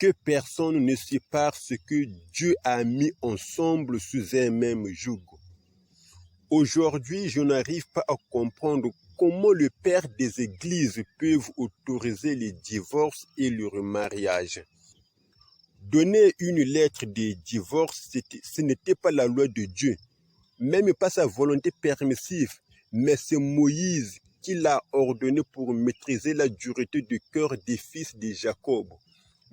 que personne ne sépare ce que Dieu a mis ensemble sous un même joug. Aujourd'hui, je n'arrive pas à comprendre comment le père des églises peut autoriser les divorces et le remariage. Donner une lettre de divorce, ce n'était pas la loi de Dieu, même pas sa volonté permissive, mais c'est Moïse qui l'a ordonné pour maîtriser la dureté du cœur des fils de Jacob.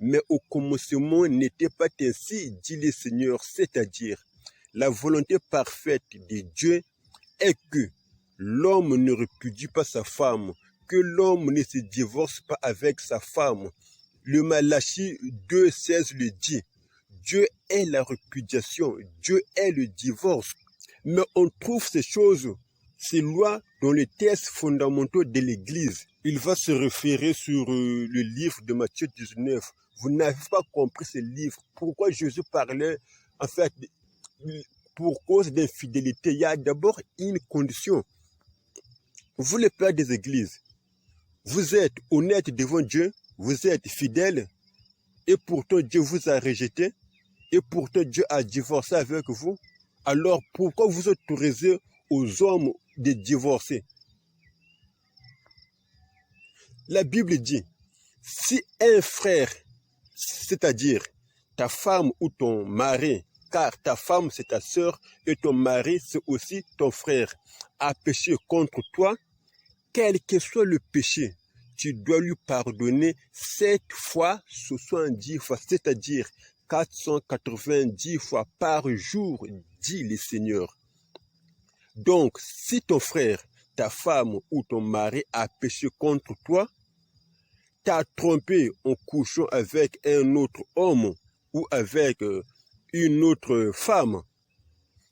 Mais au commencement n'était pas ainsi, dit le Seigneur, c'est-à-dire la volonté parfaite de Dieu est que l'homme ne répudie pas sa femme, que l'homme ne se divorce pas avec sa femme. Le Malachie 2,16 le dit. Dieu est la répudiation, Dieu est le divorce. Mais on trouve ces choses, ces lois dans les textes fondamentaux de l'Église. Il va se référer sur le livre de Matthieu 19. Vous n'avez pas compris ce livre. Pourquoi Jésus parlait, en fait, pour cause d'infidélité? Il y a d'abord une condition. Vous, les pères des églises, vous êtes honnêtes devant Dieu, vous êtes fidèles, et pourtant Dieu vous a rejeté, et pourtant Dieu a divorcé avec vous. Alors pourquoi vous autorisez aux hommes de divorcer? La Bible dit, si un frère, c'est-à-dire ta femme ou ton mari, car ta femme c'est ta sœur et ton mari c'est aussi ton frère, a péché contre toi, quel que soit le péché, tu dois lui pardonner 7 fois 70 fois, c'est-à-dire 490 fois par jour, dit le Seigneur. Donc, si ton frère, ta femme ou ton mari a péché contre toi, t'a trompé en couchant avec un autre homme ou avec une autre femme,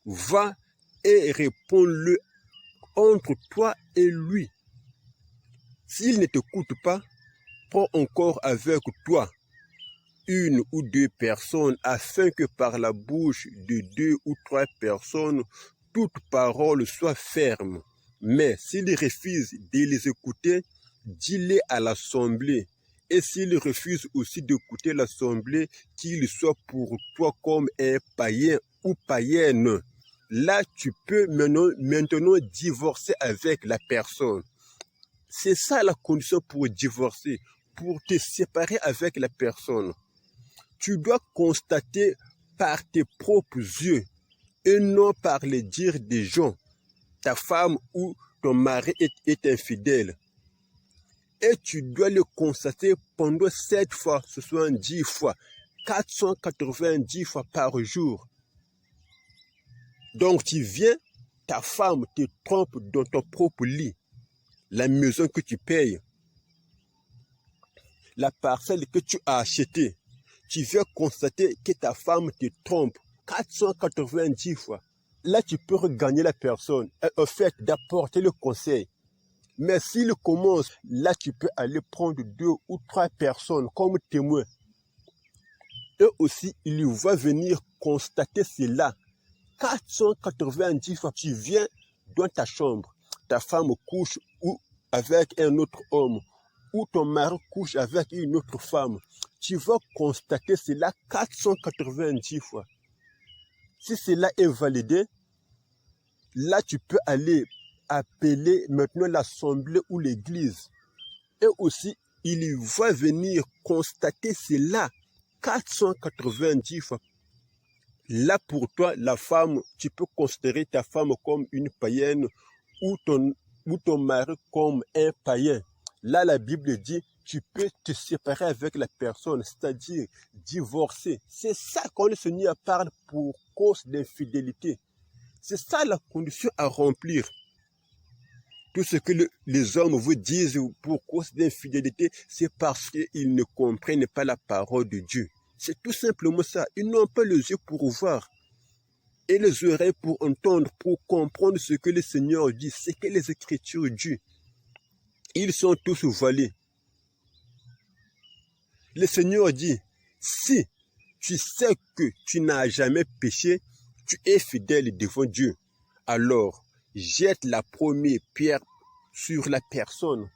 va et réponds-le entre toi et lui. S'il ne t'écoute pas, prends encore avec toi 1 ou 2 personnes afin que par la bouche de 2 ou 3 personnes, toute parole soit ferme. Mais s'il refuse de les écouter, dis-les à l'assemblée. Et s'il refuse aussi d'écouter l'assemblée, qu'il soit pour toi comme un païen ou païenne. Là, tu peux maintenant divorcer avec la personne. C'est ça la condition pour divorcer, pour te séparer avec la personne. Tu dois constater par tes propres yeux et non par les dires des gens. Ta femme ou ton mari est infidèle. Et tu dois le constater pendant 7 fois, 70 fois, 490 fois par jour. Donc tu viens, ta femme te trompe dans ton propre lit. La maison que tu payes, la parcelle que tu as achetée, tu viens constater que ta femme te trompe 490 fois. Là, tu peux regagner la personne et au fait d'apporter le conseil. Mais s'il commence, là, tu peux aller prendre 2 ou 3 personnes comme témoins. Et aussi, il va venir constater cela. 490 fois, tu viens dans ta chambre. Ta femme couche ou avec un autre homme, ou ton mari couche avec une autre femme. Tu vas constater cela 490 fois. Si cela est validé, là tu peux aller appeler maintenant l'assemblée ou l'église. Et aussi, il va venir constater cela 490 fois. Là pour toi, la femme, tu peux considérer ta femme comme une païenne ou ton mari comme un païen. Là, la Bible dit, tu peux te séparer avec la personne, c'est-à-dire divorcer. C'est ça quand le Seigneur parle pour cause d'infidélité. C'est ça la condition à remplir. Tout ce que les hommes vous disent pour cause d'infidélité, c'est parce qu'ils ne comprennent pas la parole de Dieu. C'est tout simplement ça. Ils n'ont pas les yeux pour voir et les oreilles pour entendre, pour comprendre ce que le Seigneur dit, ce que les Écritures disent. Ils sont tous voilés. Le Seigneur dit, si tu sais que tu n'as jamais péché, tu es fidèle devant Dieu, alors jette la première pierre sur la personne.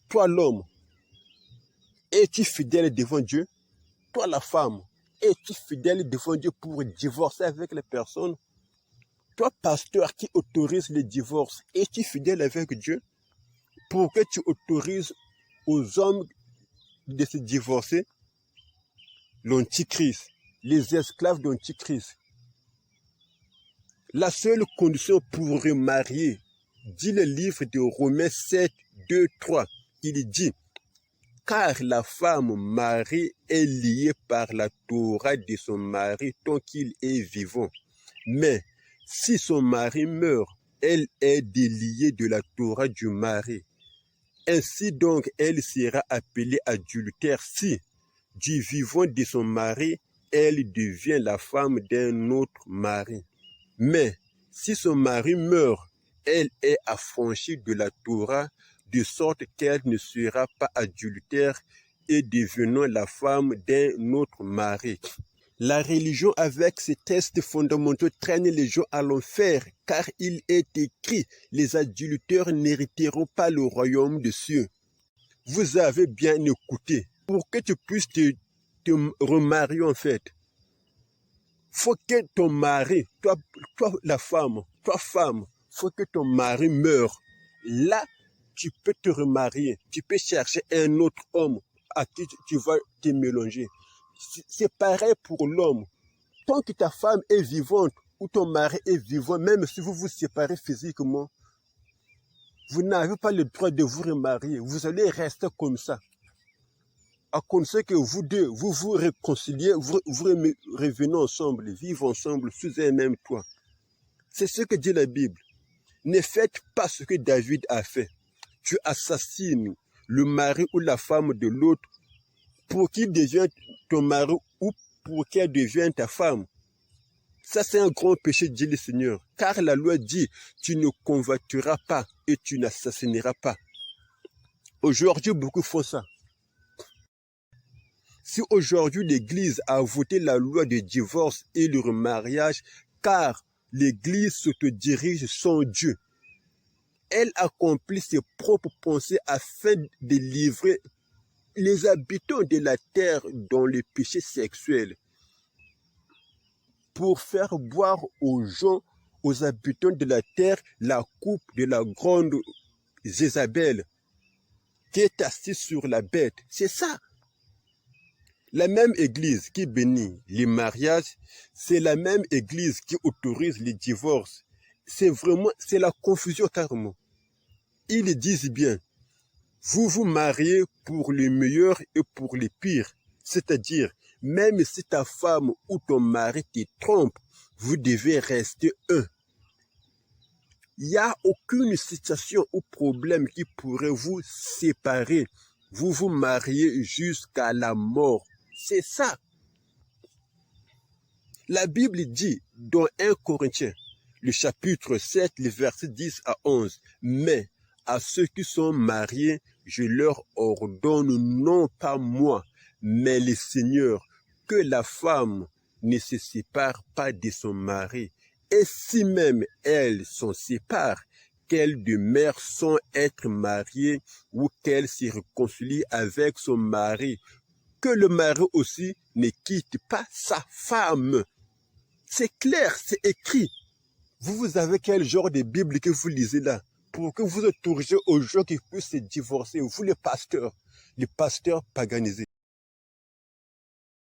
Toi l'homme, es-tu fidèle devant Dieu? Toi, la femme, es-tu fidèle devant Dieu pour divorcer avec les personnes? Toi, pasteur qui autorise les divorces, es-tu fidèle avec Dieu pour que tu autorises aux hommes de se divorcer? L'antichrist, les esclaves d'antichrist. La seule condition pour remarier, dit le livre de Romains 7, 2, 3, il dit, car la femme mariée est liée par la Torah de son mari tant qu'il est vivant. Mais si son mari meurt, elle est déliée de la Torah du mari. Ainsi donc, elle sera appelée adultère si, du vivant de son mari, elle devient la femme d'un autre mari. Mais si son mari meurt, elle est affranchie de la Torah, de sorte qu'elle ne sera pas adultère et devenant la femme d'un autre mari. La religion avec ses tests fondamentaux traîne les gens à l'enfer, car il est écrit, les adultères n'hériteront pas le royaume des cieux. Vous avez bien écouté. Pour que tu puisses te remarier en fait, faut que ton mari, toi la femme, faut que ton mari meure. Là, tu peux te remarier, tu peux chercher un autre homme à qui tu vas te mélanger. C'est pareil pour l'homme. Tant que ta femme est vivante ou ton mari est vivant, même si vous vous séparez physiquement, vous n'avez pas le droit de vous remarier. Vous allez rester comme ça. À condition que vous deux, vous vous réconciliez, vous revenez ensemble, vivez ensemble sous un même toit. C'est ce que dit la Bible. Ne faites pas ce que David a fait. Tu assassines le mari ou la femme de l'autre pour qu'il devienne ton mari ou pour qu'elle devienne ta femme. Ça, c'est un grand péché, dit le Seigneur. Car la loi dit, tu ne convoiteras pas et tu n'assassineras pas. Aujourd'hui, beaucoup font ça. Si aujourd'hui l'Église a voté la loi de divorce et le remariage, car l'Église s'autodirige sans Dieu, elle accomplit ses propres pensées afin de livrer les habitants de la terre dans le péché sexuel, pour faire boire aux gens, aux habitants de la terre, la coupe de la grande Jézabel, qui est assise sur la bête. C'est ça. La même église qui bénit les mariages, c'est la même église qui autorise les divorces. C'est la confusion carrément. Ils disent bien, vous vous mariez pour le meilleur et pour le pire. C'est-à-dire, même si ta femme ou ton mari te trompe, vous devez rester un. Il n'y a aucune situation ou problème qui pourrait vous séparer. Vous vous mariez jusqu'à la mort. C'est ça. La Bible dit dans 1 Corinthiens, le chapitre 7, les versets 10 à 11, « Mais à ceux qui sont mariés, je leur ordonne, non pas moi, mais le Seigneur, que la femme ne se sépare pas de son mari. Et si même elle s'en sépare, qu'elle demeure sans être mariée ou qu'elle se réconcilie avec son mari, que le mari aussi ne quitte pas sa femme. » C'est clair, c'est écrit. Vous avez quel genre de Bible que vous lisez là? Pour que vous autorisez aux gens qui puissent se divorcer, vous les pasteurs paganisés.